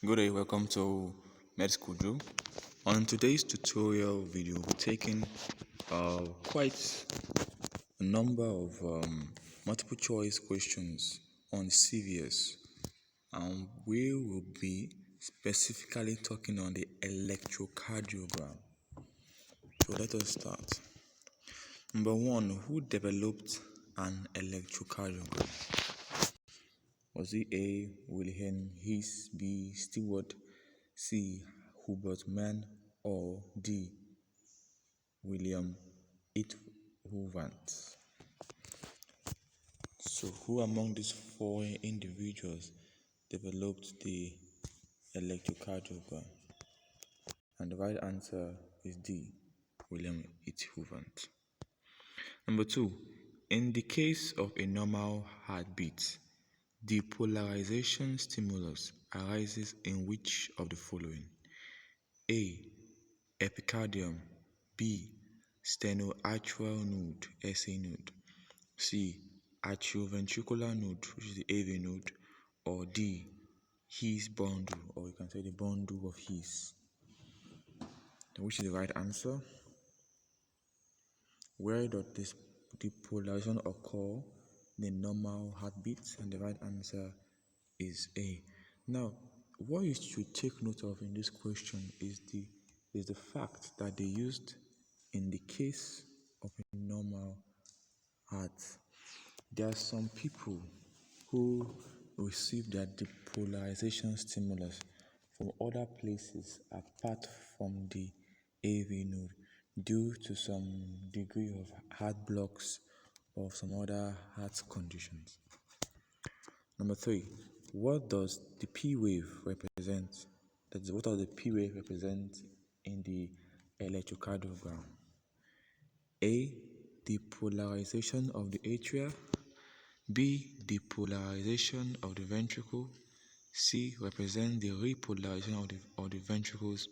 Good day, welcome to Medschooldrill. On today's tutorial video, we're taking quite a number of multiple choice questions on CVS, and we will be specifically talking on the electrocardiogram. So let us start. Number one, who developed an electrocardiogram? Was it A. Wilhelm His, B. Stewart, C. Hubert Mann, or D. William Ithoovant? So, who among these four individuals developed the electrocardiogram? And the right answer is D. William Ithoovant. Number two, in the case of a normal heartbeat, depolarization stimulus arises in which of the following? A. Epicardium, B. Stenoatrial node, SA node, C. Atrioventricular node, which is the AV node, or D. His bundle, or you can say the bundle of His. Which is the right answer? Where does this depolarization occur? The normal heartbeat, and the right answer is A. Now, what you should take note of in this question is the fact that they used in the case of a normal heart. There are some people who receive their depolarization stimulus from other places apart from the AV node due to some degree of heart blocks or some other heart conditions. Number three, what does the P wave represent? That is, what does the P wave represent in the electrocardiogram? A. Depolarization of the atria, B. Depolarization of the ventricle, C. Represent the repolarization of the ventricles,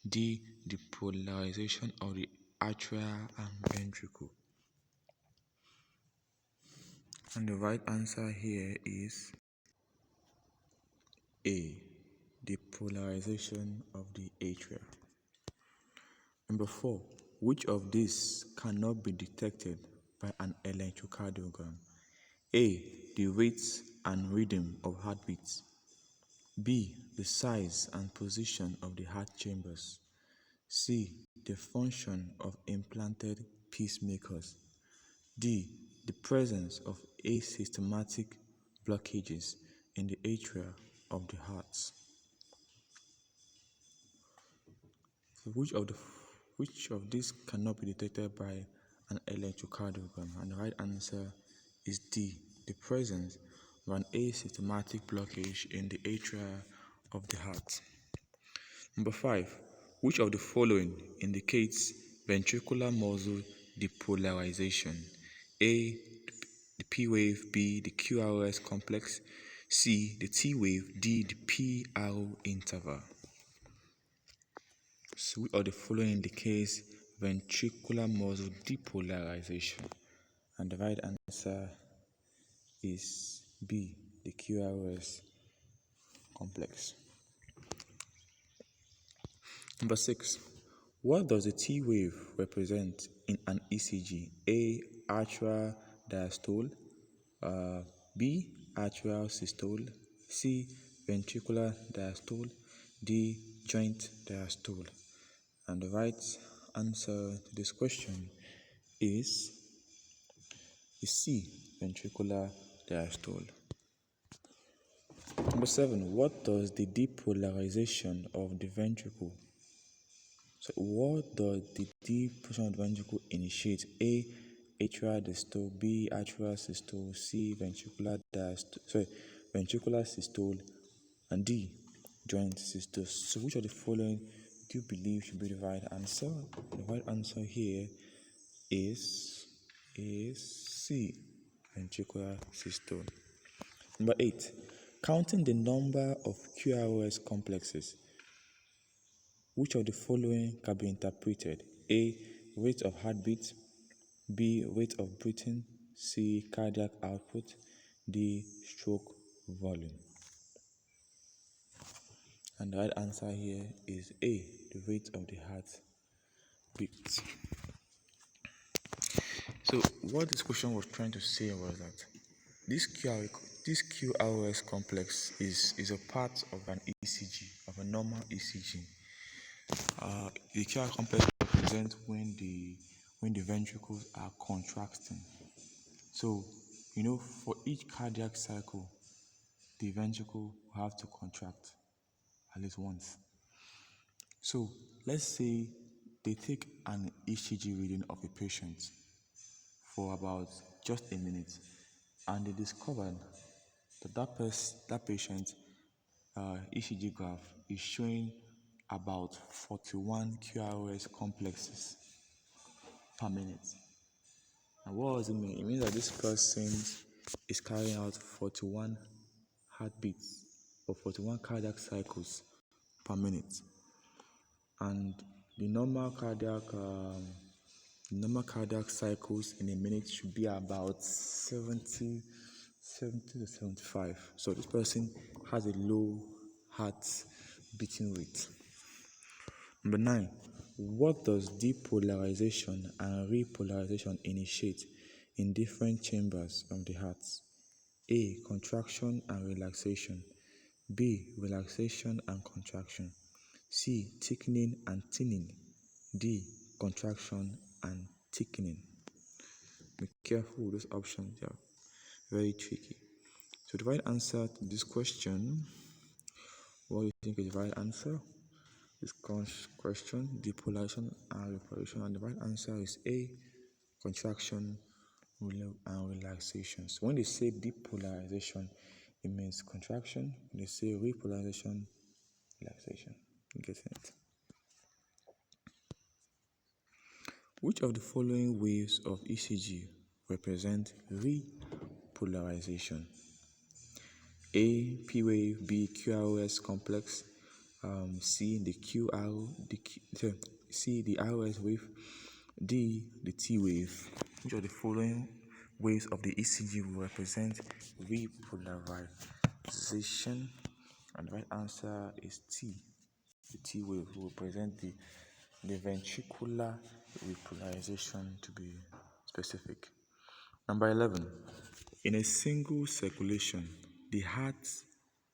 D. Depolarization of the atria and ventricle. And the right answer here is A. Depolarization of the atria. Number four, which of these cannot be detected by an electrocardiogram? A. The rate and rhythm of heartbeats. B. The size and position of the heart chambers. C. The function of implanted pacemakers. D. The presence of asystematic blockages in the atria of the heart. So which of these cannot be detected by an electrocardiogram? And the right answer is D. The presence of an asystematic blockage in the atria of the heart. Number five, which of the following indicates ventricular muscle depolarization? A. The P wave, B. The QRS complex, C. The T wave, D. The PRO interval. So which of the following indicates ventricular muscle depolarization? And the right answer is B. The QRS complex. Number six, what does the T wave represent in an ECG? A. Atrial diastole, B. Atrial systole, C. Ventricular diastole, D. Joint diastole. And the right answer to this question is C. Ventricular diastole. Number seven, what does the depolarization of the ventricle? So what does the depolarization of the ventricle initiate? A. Atrial diastole, B. Atrial systole, C. Ventricular systole, and D. Joint systole. So which of the following do you believe should be the right answer? The right answer here is C. Ventricular systole. Number 8. Counting the number of QRS complexes, which of the following can be interpreted? A. Rate of heartbeat, B. Rate of breathing, C. Cardiac output, D. Stroke volume. And the right answer here is A, the rate of the heart beat. So what this question was trying to say was that this QRS complex is a part of an ECG, of a normal ECG. The QR complex represents when the ventricles are contracting. So, for each cardiac cycle, the ventricle will have to contract at least once. So, let's say they take an ECG reading of a patient for about just a minute, and they discovered that that patient ECG graph is showing about 41 QRS complexes per minute. And what does it mean? It means that this person is carrying out 41 heartbeats or 41 cardiac cycles per minute. And the normal cardiac cycles in a minute should be about 70 to 75. So this person has a low heart beating rate. Number 9, what does depolarization and repolarization initiate in different chambers of the heart? A, contraction and relaxation. B, relaxation and contraction. C, thickening and thinning. D, contraction and thickening. Be careful with those options, they are very tricky. So the right answer to this question, what do you think is the right answer? This question, depolarization and repolarization, and the right answer is A, contraction and relaxation. So when they say depolarization, it means contraction. When they say repolarization, relaxation. You get it? Which of the following waves of ECG represent repolarization? A, P wave. B, QRS complex. C, the RS wave. D, the T wave. Which of the following waves of the ECG will represent repolarization? And the right answer is T. The T wave will represent the ventricular repolarization, to be specific. Number 11. In a single circulation, the heart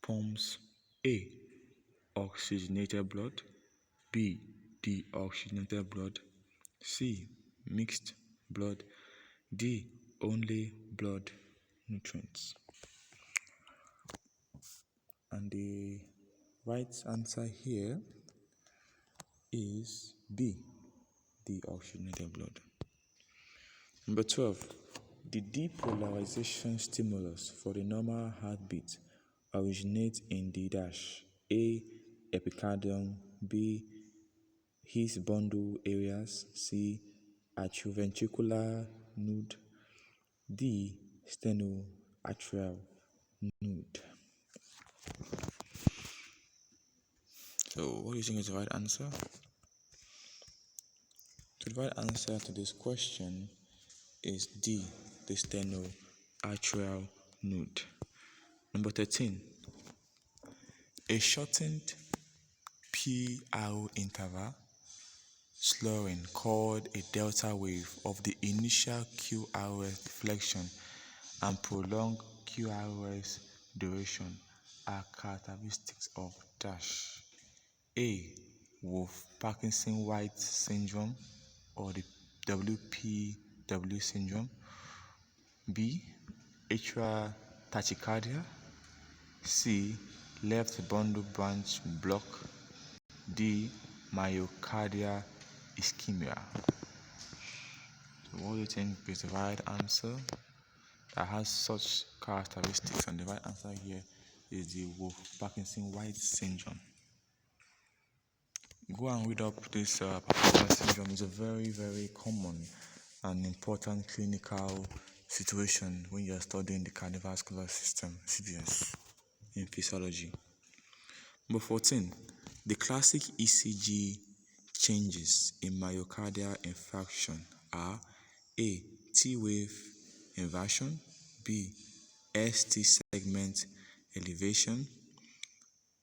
pumps A, oxygenated blood, B, deoxygenated blood, C, mixed blood, D, only blood nutrients. And the right answer here is B, deoxygenated blood. Number 12. The depolarization stimulus for the normal heartbeat originates in the dash: A, epicardium, B, his bundle areas, C, atrioventricular node, D, stenoatrial node. So what do you think is the right answer? The right answer to this question is D, the stenoatrial node. Number 13. A shortened PR interval slurring called a delta wave of the initial QRS deflection and prolonged QRS duration are characteristics of dash: A, Wolff-Parkinson-White syndrome or the WPW syndrome, B, atrial tachycardia, C, left bundle branch block, D, myocardial ischemia. So what do you think is the right answer that has such characteristics? And the right answer here is the Wolff-Parkinson-White syndrome. Go and read up this particular syndrome. It's a very, very common and important clinical situation when you are studying the cardiovascular system, CVS, in physiology. Number 14. The classic ECG changes in myocardial infarction are A, T wave inversion, B, ST segment elevation,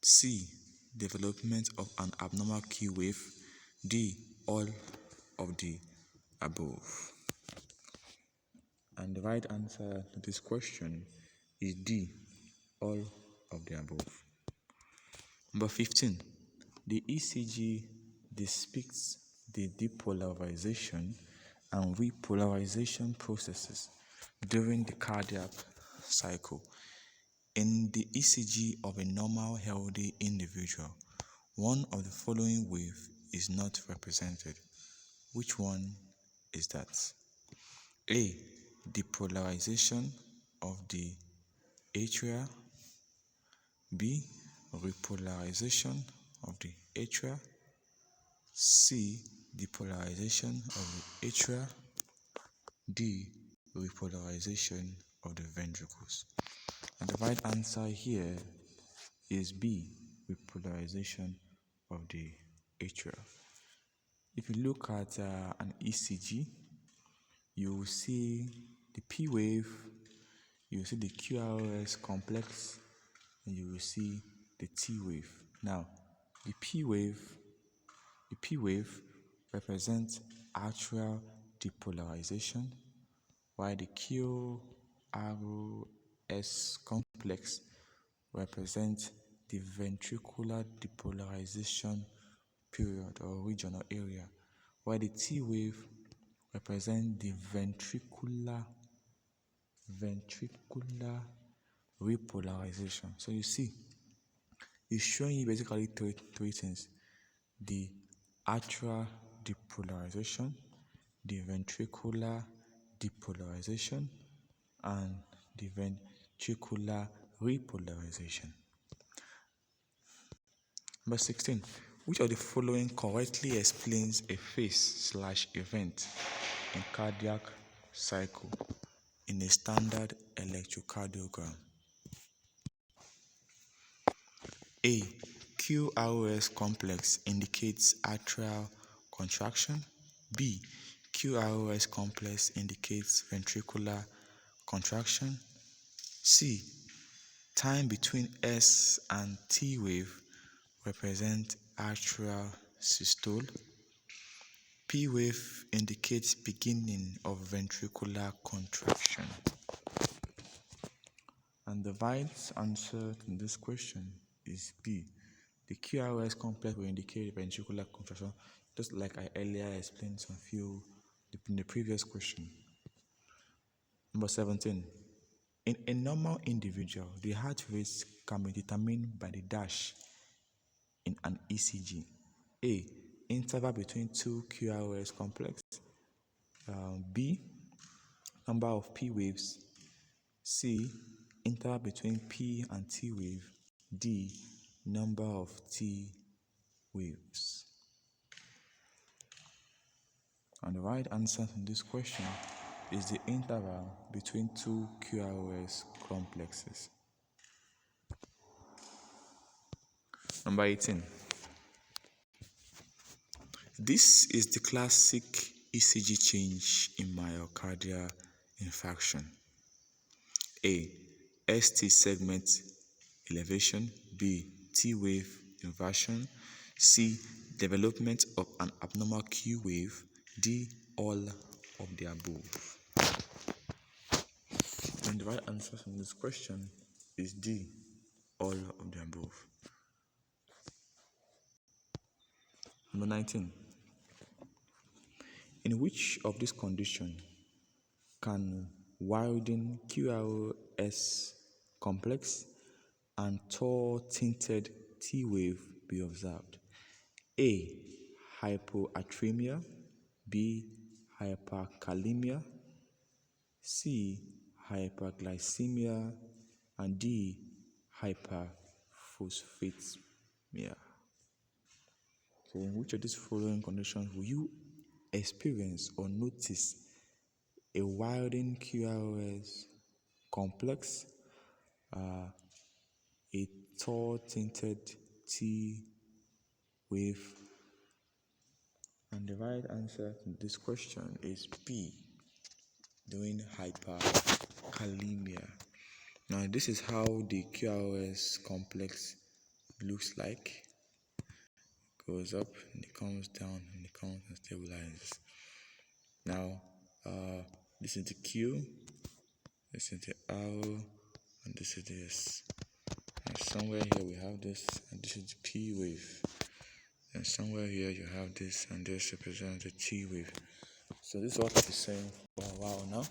C, development of an abnormal Q wave. D. All of the above. And the right answer to this question is D. All of the above. Number 15. The ECG depicts the depolarization and repolarization processes during the cardiac cycle. In the ECG of a normal healthy individual, one of the following wave is not represented. Which one is that? A. Depolarization of the atria. B. Repolarization of the atria. C. Depolarization of the atria. D. Repolarization of the ventricles. And the right answer here is B. Repolarization of the atria. If you look at an ECG, you will see the P wave, you will see the QRS complex, and you will see the T wave. Now, the P wave represents atrial depolarization, while the QRS complex represents the ventricular depolarization period or region or area, while the T wave represents the ventricular repolarization. So you see, it's showing you basically three things: the atrial depolarization, the ventricular depolarization, and the ventricular repolarization. Number 16. Which of the following correctly explains a phase/event in cardiac cycle in a standard electrocardiogram? A. QRS complex indicates atrial contraction. B. QRS complex indicates ventricular contraction. C. Time between S and T wave represent atrial systole. P wave indicates beginning of ventricular contraction. And the right answer to this question is B. The QRS complex will indicate ventricular contraction, just like I earlier explained in the previous question. Number 17. In a normal individual, the heart rate can be determined by the dash in an ECG. A. Interval between two QRS complex. B. Number of P waves. C. Interval between P and T wave. D. Number of T waves. And the right answer to this question is the interval between two QRS complexes. Number 18. This is the classic ECG change in myocardial infarction. A. ST segment elevation. B. T wave inversion. C. Development of an abnormal Q wave. D. All of the above. And the right answer from this question is D. All of the above. Number 19. In which of these conditions can widening QRS complex and tau tinted T wave be observed? A. Hypoatremia. B. Hyperkalemia. C. Hyperglycemia. And D. Hyperphosphatemia. So in which of these following conditions will you experience or notice a widening QRS complex, a tau tinted T wave? And the right answer to this question is B, doing hyperkalemia. Now this is how the QRS complex looks like. goes up and it comes down and it comes and stabilizes. Now, this is the Q, this is the R, and this is the S. And somewhere here we have this, and this is the P wave. And somewhere here you have this, and this represents the T wave. So this is what I've been saying for a while now.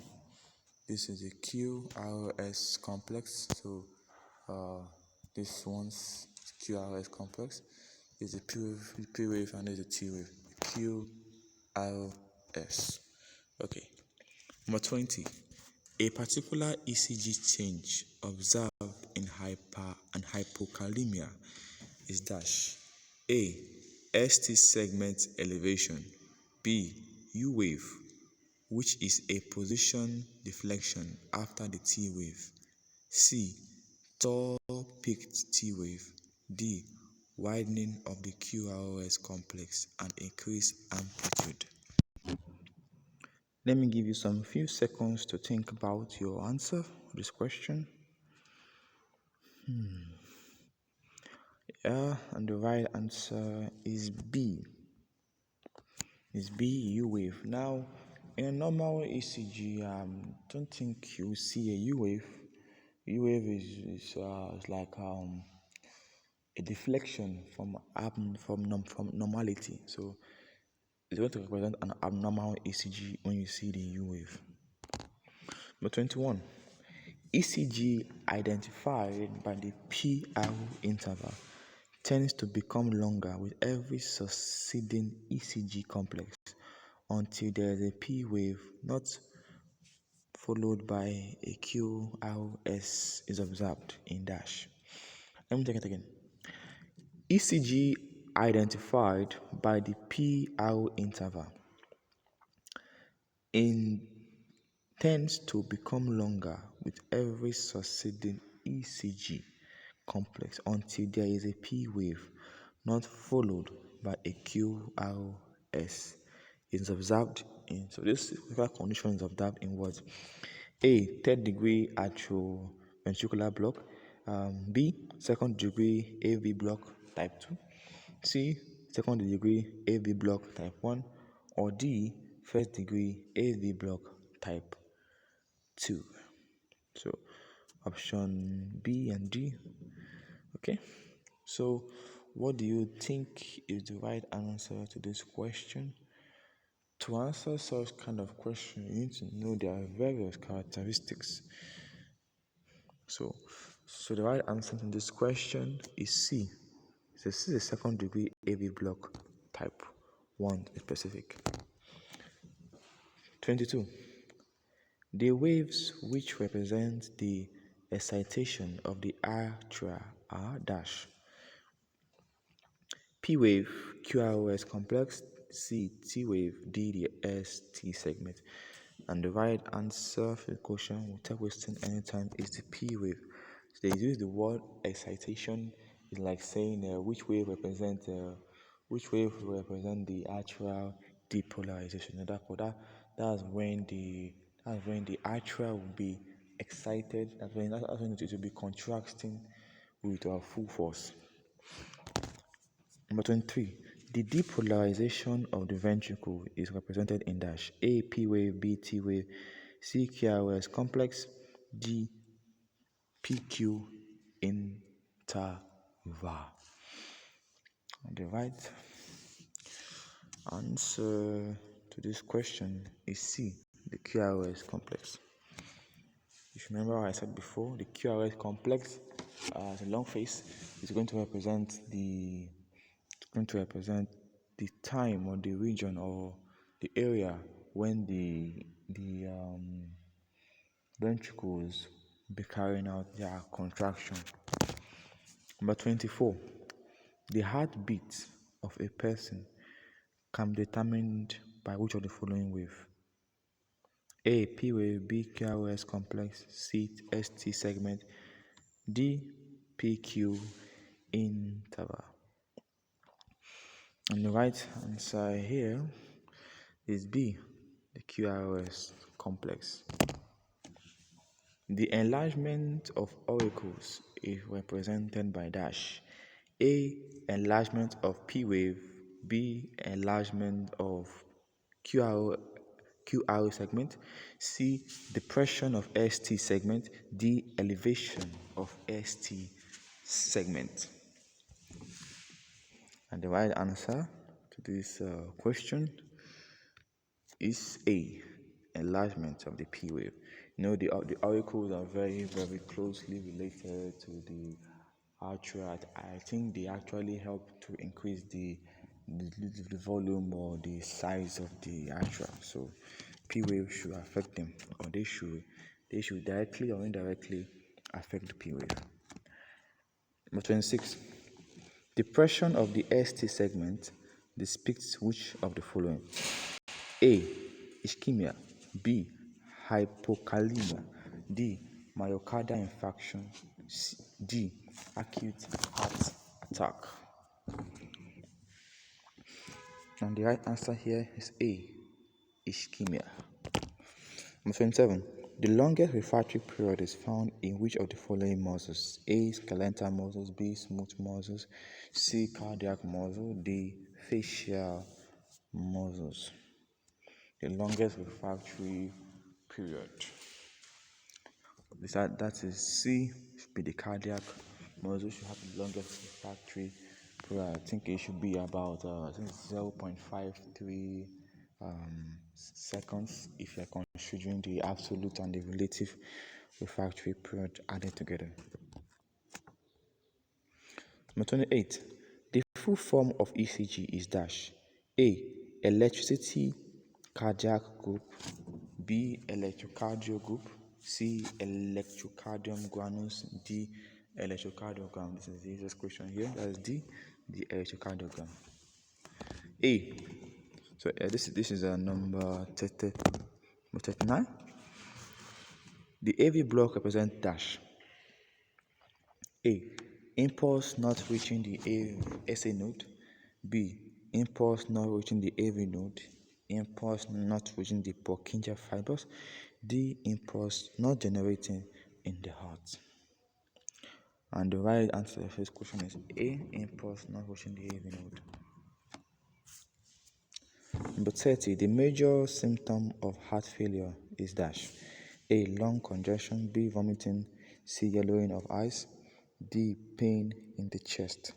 This is the QRS complex. So this one's QRS complex is the P wave and this is the T wave. QRS. Okay. Number 20. A particular ECG change observed in hyper and hypokalemia is dash. A. ST segment elevation. B. U wave, which is a position deflection after the T wave. C. Tall peaked T wave. D. Widening of the QRS complex and increased amplitude. Let me give you some few seconds to think about your answer for this question. Yeah, and the right answer is B. Is B, U wave. Now, in a normal ECG, don't think you see a U wave. U wave is like a deflection from normality. So it's going to represent an abnormal ECG when you see the U wave. Number 21. ECG identified by the PR interval tends to become longer with every succeeding ECG complex until there is a P wave not followed by a QRS is observed in dash. Let me take it again. ECG identified by the PR interval tends to become longer with every succeeding ECG complex until there is a P wave not followed by a QRS. It is observed in, so this condition is observed in what? A. Third degree atrioventricular block. B. Second degree AV block type 2. C. Second degree AV block type 1. Or D. First degree AV block type 2. So option B and D. Okay. So what do you think is the right answer to this question? To answer such kind of question, you need to know their various characteristics. So the right answer to this question is C. So this is a second degree AV block type 1 specific. 22. The waves which represent the excitation of the atria are dash. P wave, QRS complex, C, T wave, D, the ST segment. And the right answer for the question without wasting any time is the P wave. So they use the word excitation. It's like saying which wave represent the atrial depolarization. And that's when the atria will be excited. That's when it will be contracting with full force. Number 23. The depolarization of the ventricle is represented in dash. A. P wave, B. T wave, C. QRS complex, D. PQ interval. The right answer to this question is C. The QRS complex. If you remember what I said before, the QRS complex as a long face is going to represent the time or the region or the area when the ventricles be carrying out their contraction. Number 24. The heartbeat of a person can be determined by which of the following wave? A. P wave, B. QRS complex, C. ST segment, D. PQ interval. And the right answer here is B, the QRS complex. The enlargement of auricles is represented by dash. A. Enlargement of P wave B. Enlargement of QRO segment. C. Depression of ST segment. D. Elevation of ST segment. And the right answer to this question is A. Enlargement of the P wave. The auricles are very, very closely related to the atria. I think they actually help to increase the volume or the size of the atria. So P wave should affect them, or they should directly or indirectly affect the P wave. Number 26. Depression of the ST segment depicts which of the following? A. Ischemia. B. Hypokalemia. D. Myocardial infarction. D. Acute heart attack. And the right answer here is A. Ischemia. Number 27. The longest refractory period is found in which of the following muscles? A. Skeletal muscles. B. Smooth muscles. C. Cardiac muscle. D. Facial muscles. The longest refractory period. That is C. Be the cardiac muscle should have the longest refractory period. I think it should be about 0.53 seconds if you're considering the absolute and the relative refractory period added together. Number 28. The full form of ECG is dash. A. Electricity cardiac group. B. Electrocardial group. C. Electrocardiogram. D. Electrocardiogram. This is the easiest question here. That is D. The electrocardiogram. A. So this is number 39. The AV block represents dash. A. Impulse not reaching the SA node. B. Impulse not reaching the AV node. Impulse not reaching the Purkinje fibers. D. Impulse not generating in the heart. And the right answer to the first question is A. Impulse not reaching the AV node. Number 30. The major symptom of heart failure is dash. A. Lung congestion. B. Vomiting. C. Yellowing of eyes. D. Pain in the chest.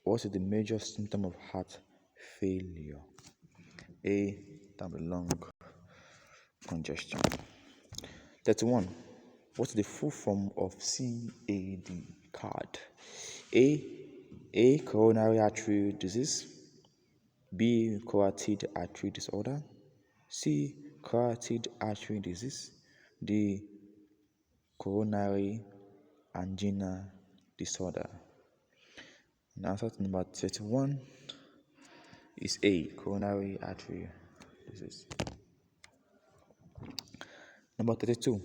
What is the major symptom of heart failure? A. Lung congestion. 31. What is the full form of CAD card? A. Coronary artery disease. B. Carotid artery disorder. C. Carotid artery disease. D. Coronary angina disorder. And answer to number 31 is A. Coronary artery disease. Number 32.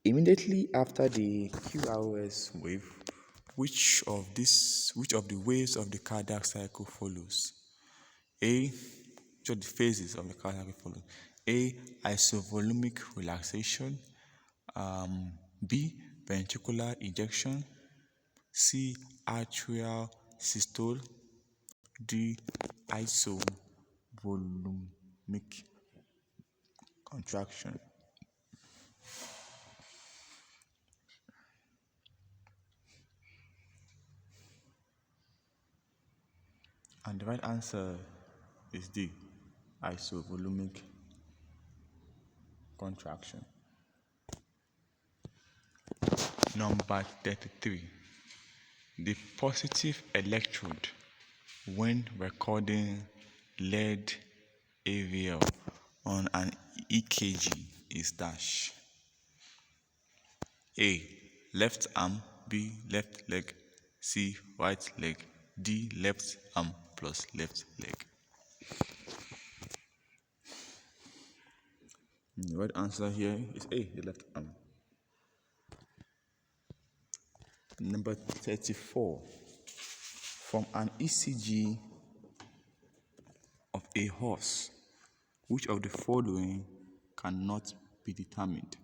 Immediately after the QRS wave, which of the waves of the cardiac cycle follows? A. Which of the phases of the cardiac cycle follows? A. Isovolumic relaxation. B. Ventricular ejection. C. Atrial systole. D. Isovolumic contraction. And the right answer is D. Isovolumic contraction. Number 33. The positive electrode when recording lead AVL on an EKG is dash. A. Left arm. B. Left leg. C. Right leg. D. Left arm plus left leg. The right answer here is A. The left arm. Number 34. From an ECG of a horse, which of the following cannot be determined?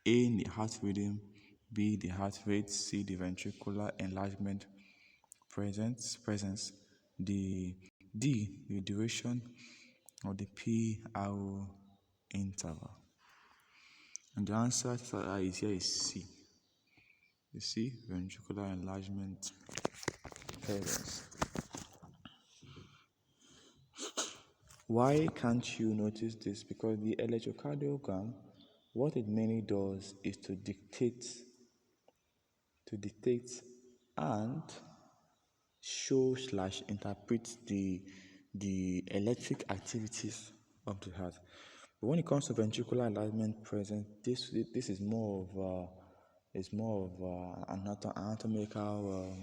A. The heart rhythm. B, the heart rate, C, the ventricular enlargement presence, the D, the duration, or the PRO interval. And the answer to that is here is C. You see, ventricular enlargement presence. Why can't you notice this? Because the electrocardiogram, what it mainly does is to dictate and show/interpret the electric activities of the heart. But when it comes to ventricular enlargement presence, this is more of anatomical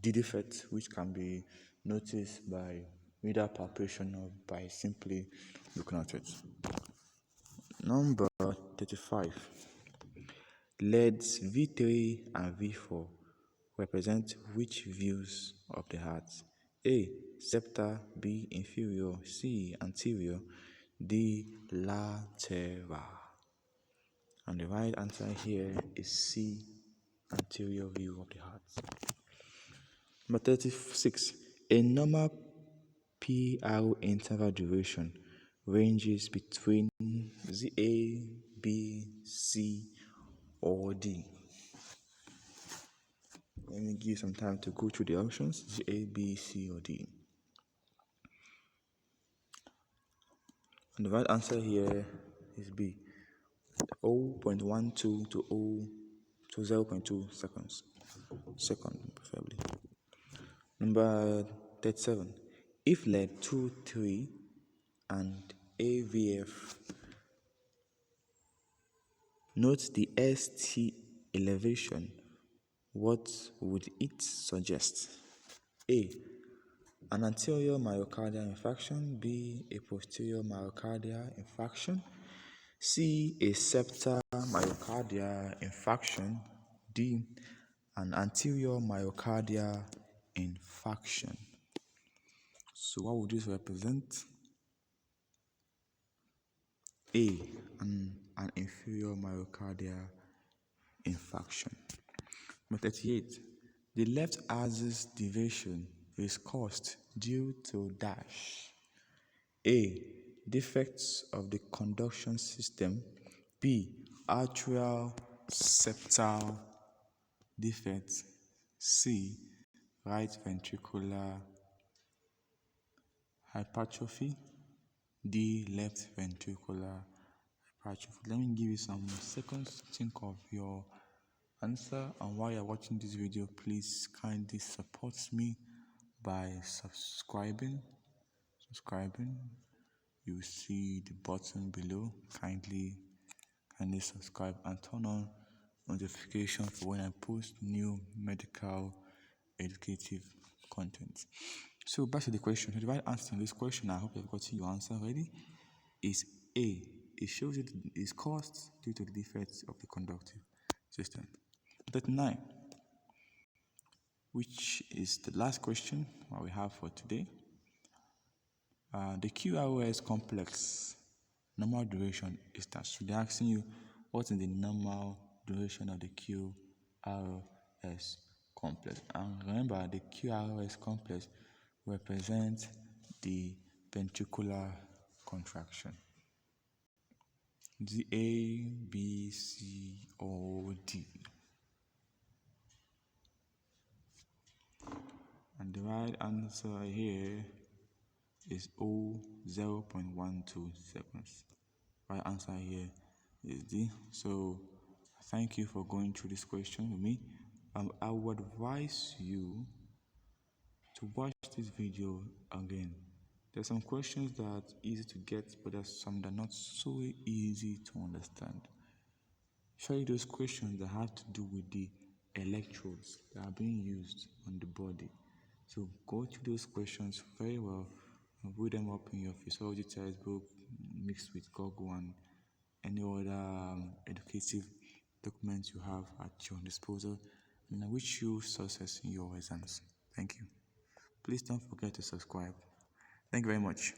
defect, which can be noticed by either palpation or by simply looking at it. Number 35. Leads V3 and V4 represent which views of the heart? A. Septal, B. Inferior, C. Anterior, D. Lateral. And the right answer here is C. Anterior view of the heart. Number 36. A normal PRO interval duration ranges between A, B, C, or D. Let me give some time to go through the options: A, B, C, or D. And the right answer here is B. 0.12 to 0.2 seconds. Second, preferably. Number 37. If lead 2, 3, and AVF, note the ST elevation, what would it suggest? A. An anterior myocardial infarction. B. A posterior myocardial infarction. C. A septal myocardial infarction. D. An anterior myocardial infarction. So what would this represent? A. An inferior myocardial infarction. Number 38. The left axis deviation is caused due to dash. A. Defects of the conduction system. B. Atrial septal defects. C. Right ventricular hypertrophy. D. Left ventricular hypertrophy. Let me give you some seconds to think of your answer, and while you're watching this video, please kindly support me by subscribing. You see the button below. Kindly subscribe and turn on notification for when I post new medical educative content. So back to the question. So the right answer to this question, I hope you've gotten your answer already, is A. It shows it is caused due to the defects of the conductive system. 39, which is the last question that we have for today. The QRS complex normal duration is that. So they're asking you what is the normal duration of the QRS complex. And remember, the QRS complex represents the ventricular contraction. The A, B, C, or D. And the right answer here is O, 0.12 seconds. Right answer here is D. So thank you for going through this question with me. I would advise you to watch this video again. There's some questions that are easy to get, but there's some that are not so easy to understand. Especially those questions that have to do with the electrodes that are being used on the body. So go through those questions very well and read them up in your physiology textbook mixed with Google and any other educative documents you have at your disposal. And I wish you success in your exams. Thank you. Please don't forget to subscribe. Thank you very much.